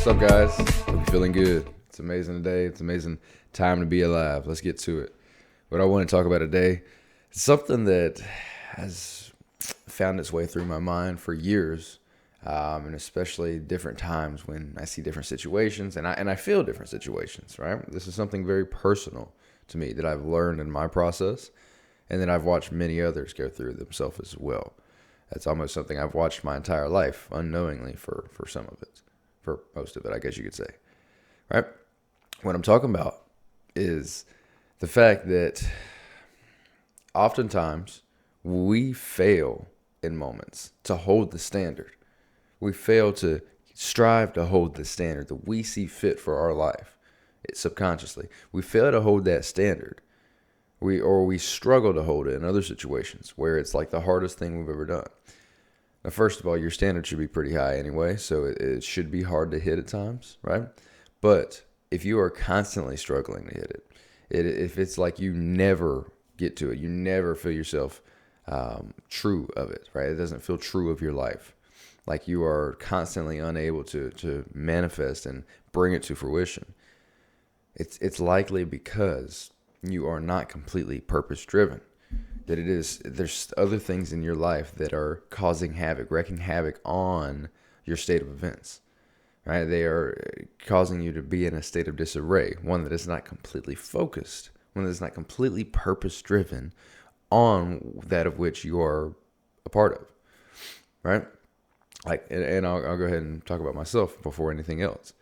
What's up, guys? Hope you're feeling good. It's an amazing day. It's an amazing time to be alive. Let's get to it. What I want to talk about today is something that has found its way through my mind for years, and especially different times when I see different situations and I feel different situations, right? This is something very personal to me that I've learned in my process and that I've watched many others go through themselves as well. That's almost something I've watched my entire life unknowingly for some of it. For most of it, I guess you could say, right? What I'm talking about is the fact that oftentimes we fail in moments to hold the standard. We fail to strive to hold the standard that we see fit for our life. Subconsciously, we fail to hold that standard. We struggle to hold it in other situations where it's like the hardest thing we've ever done. Now, first of all, your standard should be pretty high anyway, so it should be hard to hit at times, right? But if you are constantly struggling to hit if it's like you never get to it, you never feel yourself true of it, right? It doesn't feel true of your life. Like you are constantly unable to manifest and bring it to fruition. It's likely because you are not completely purpose driven. That there's other things in your life that are causing havoc, wreaking havoc on your state of events, right? They are causing you to be in a state of disarray, one that is not completely focused, one that is not completely purpose driven on that of which you are a part of, right? Like, and I'll go ahead and talk about myself before anything else.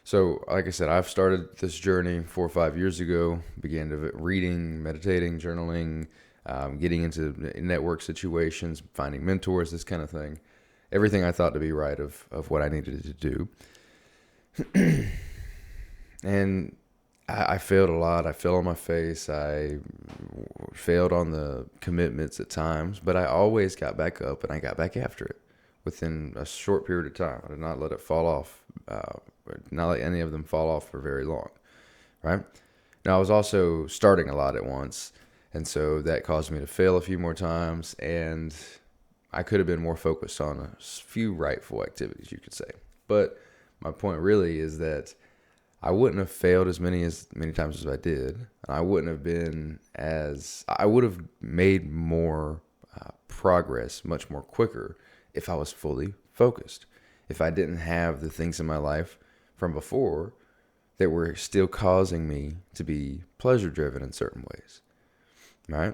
So, like I said, I've started this journey 4 or 5 years ago, began to reading, meditating, journaling, getting into network situations, finding mentors, this kind of thing. Everything I thought to be right of what I needed to do. And I failed a lot. I fell on my face. I failed on the commitments at times, but I always got back up and I got back after it within a short period of time. I did not let it fall off, not let any of them fall off for very long, right? Now, I was also starting a lot at once. And so that caused me to fail a few more times, and I could have been more focused on a few rightful activities, you could say. But my point really is that I wouldn't have failed as many times as I did. I would have made more progress much more quicker if I was fully focused. If I didn't have the things in my life from before that were still causing me to be pleasure driven in certain ways. Right?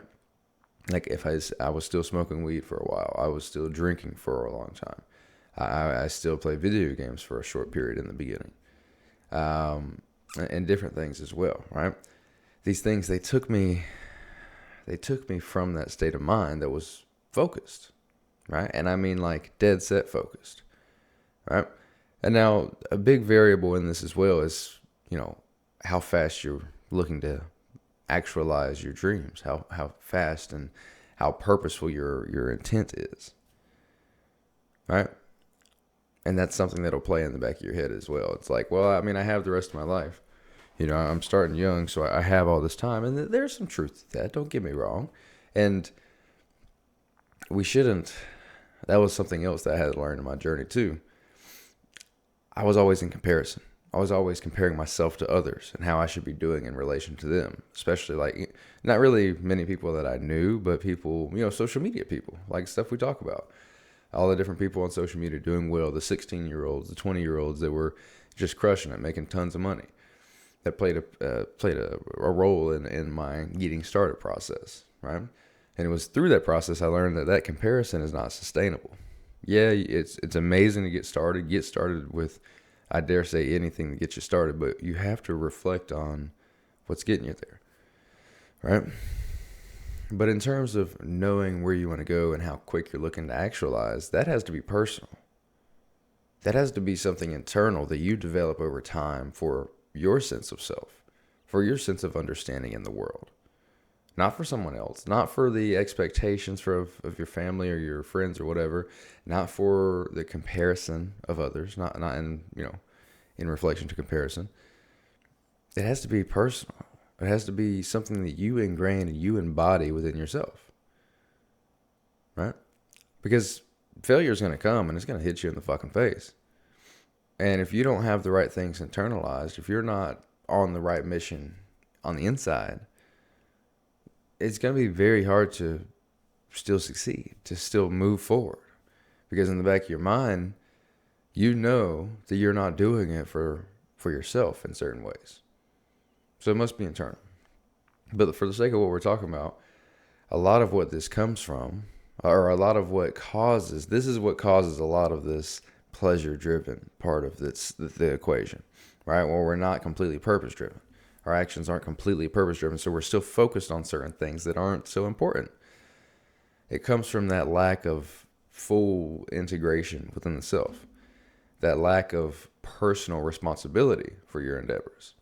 Like if I was still smoking weed for a while, I was still drinking for a long time. I still played video games for a short period in the beginning. And different things as well, right? These things, they took me from that state of mind that was focused, right? And I mean like dead set focused, right? And now a big variable in this as well is, how fast you're looking to actualize your dreams, how fast and how purposeful your intent is, right? And that's something that'll play in the back of your head as well. It's like, well, I mean, I have the rest of my life. I'm starting young, so I have all this time. And there's some truth to that, don't get me wrong. And we shouldn't, that was something else that I had to learn in my journey too. I was always in comparison. I was always comparing myself to others and how I should be doing in relation to them, especially like not really many people that I knew, but people, social media people, like stuff we talk about. All the different people on social media doing well, the 16-year-olds, the 20-year-olds that were just crushing it, making tons of money. That played a role in my getting started process, right? And it was through that process I learned that comparison is not sustainable. Yeah, it's amazing to get started. Get started with, I dare say, anything to get you started, but you have to reflect on what's getting you there, right? But in terms of knowing where you want to go and how quick you're looking to actualize, that has to be personal. That has to be something internal that you develop over time for your sense of self, for your sense of understanding in the world. Not for someone else, not for the expectations of your family or your friends or whatever, not for the comparison of others, not in reflection to comparison. It has to be personal. It has to be something that you ingrain and you embody within yourself, right? Because failure is going to come and it's going to hit you in the fucking face. And if you don't have the right things internalized, if you're not on the right mission on the inside, it's going to be very hard to still succeed, to still move forward. Because in the back of your mind, you know that you're not doing it for yourself in certain ways. So it must be internal. But for the sake of what we're talking about, a lot of what this comes from, or a lot of what causes, this is what causes a lot of this pleasure-driven part of the equation, right? Well, we're not completely purpose-driven. Our actions aren't completely purpose-driven, so we're still focused on certain things that aren't so important. It comes from that lack of full integration within the self, that lack of personal responsibility for your endeavors.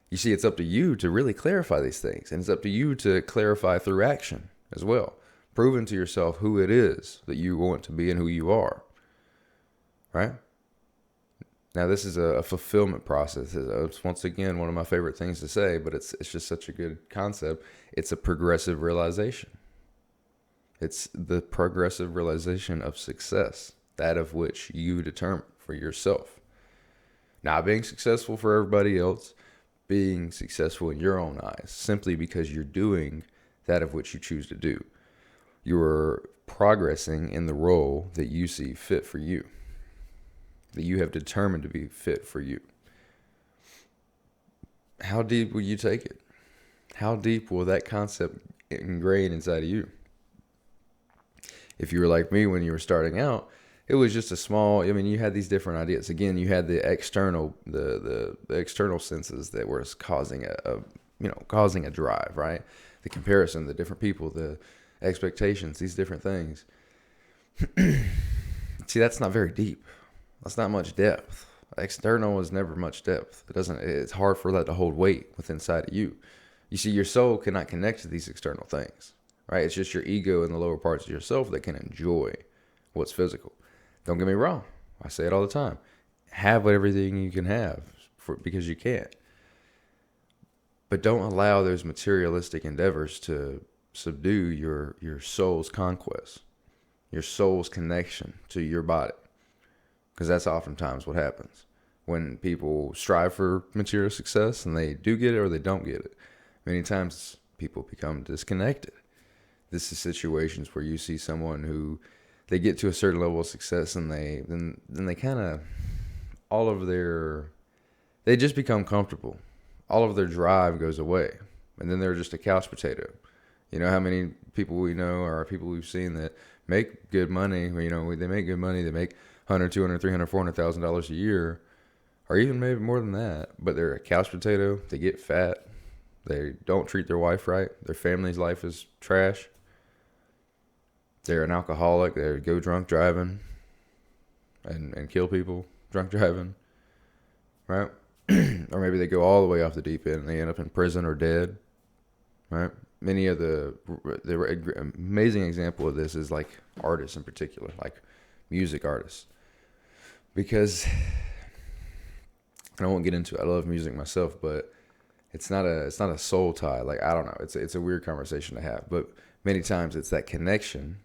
You see, it's up to you to really clarify these things, and it's up to you to clarify through action as well, proving to yourself who it is that you want to be and who you are, right? Now, this is a fulfillment process. It's once again one of my favorite things to say, but it's just such a good concept. It's a progressive realization. It's the progressive realization of success, that of which you determine for yourself. Not being successful for everybody else, being successful in your own eyes, simply because you're doing that of which you choose to do. You're progressing in the role that you see fit for you, that you have determined to be fit for you. How deep will you take it? How deep will that concept ingrain inside of you? If you were like me when you were starting out, it was just a small, you had these different ideas. Again, you had the external, the external senses that were causing causing a drive, right? The comparison, the different people, the expectations, these different things. See, that's not very deep. That's not much depth. External is never much depth. It's hard for that to hold weight within inside of you. You see, your soul cannot connect to these external things, right? It's just your ego and the lower parts of yourself that can enjoy what's physical. Don't get me wrong. I say it all the time. Have everything you can have because you can. But don't allow those materialistic endeavors to subdue your soul's conquest, your soul's connection to your body. Because that's oftentimes what happens when people strive for material success and they do get it or they don't get it. Many times people become disconnected. This is situations where you see someone who they get to a certain level of success and they kind of they just become comfortable. All of their drive goes away, and then they're just a couch potato. You know how many people we know or people we've seen that make good money? They make good money. They make $100, $200, $300, $400,000 a year, or even maybe more than that. But they're a couch potato. They get fat. They don't treat their wife right. Their family's life is trash. They're an alcoholic. They go drunk driving and kill people drunk driving, right? Or maybe they go all the way off the deep end and they end up in prison or dead, right? Many of the amazing example of this is like artists in particular, like music artists. Because I won't get into it. I love music myself, but it's not a soul tie. Like, I don't know. It's a weird conversation to have, but many times it's that connection.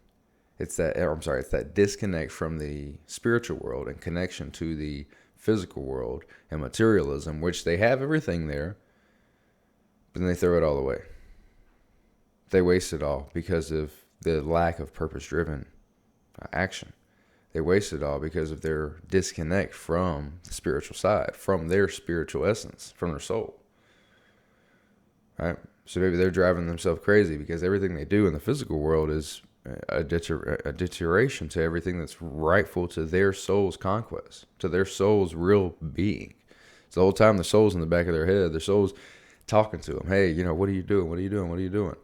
It's that disconnect from the spiritual world and connection to the physical world and materialism, which they have everything there, but then they throw it all away. They waste it all because of the lack of purpose-driven action. They waste it all because of their disconnect from the spiritual side, from their spiritual essence, from their soul. Right? So maybe they're driving themselves crazy because everything they do in the physical world is a deterioration to everything that's rightful to their soul's conquest, to their soul's real being. So the whole time the soul's in the back of their head, their soul's talking to them. Hey, what are you doing? What are you doing? What are you doing?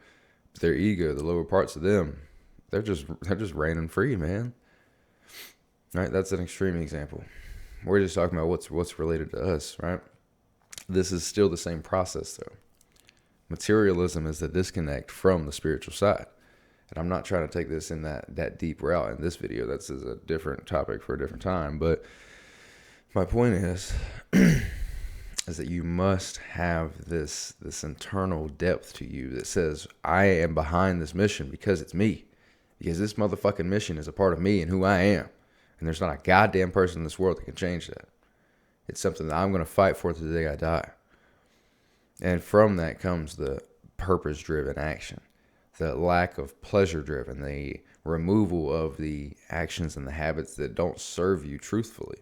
Their ego, the lower parts of them, they're just reigning free, man. Right? That's an extreme example. We're just talking about what's related to us, right? This is still the same process, though. Materialism is the disconnect from the spiritual side. And I'm not trying to take this in that deep route in this video. That's a different topic for a different time. But my point is that you must have this internal depth to you that says, I am behind this mission because it's me. Because this motherfucking mission is a part of me and who I am. And there's not a goddamn person in this world that can change that. It's something that I'm going to fight for to the day I die. And from that comes the purpose-driven action, the lack of pleasure-driven, the removal of the actions and the habits that don't serve you truthfully,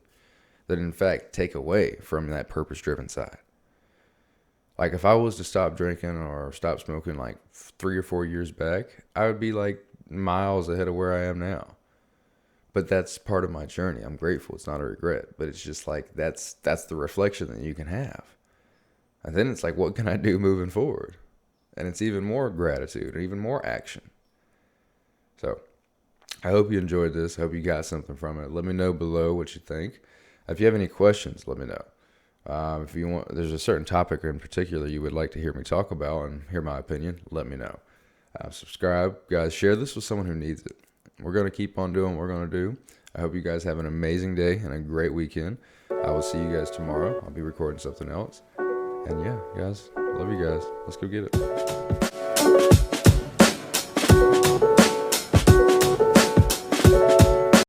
that in fact take away from that purpose-driven side. Like if I was to stop drinking or stop smoking like 3 or 4 years back, I would be like miles ahead of where I am now. But that's part of my journey. I'm grateful. It's not a regret, but it's just like that's the reflection that you can have. And then it's like, what can I do moving forward? And it's even more gratitude and even more action. So I hope you enjoyed this. I hope you got something from it. Let me know below what you think. If you have any questions, let me know. If you want, there's a certain topic in particular you would like to hear me talk about and hear my opinion, let me know. Subscribe. Guys, share this with someone who needs it. We're going to keep on doing what we're going to do. I hope you guys have an amazing day and a great weekend. I will see you guys tomorrow. I'll be recording something else. And yeah, guys, love you guys. Let's go get it.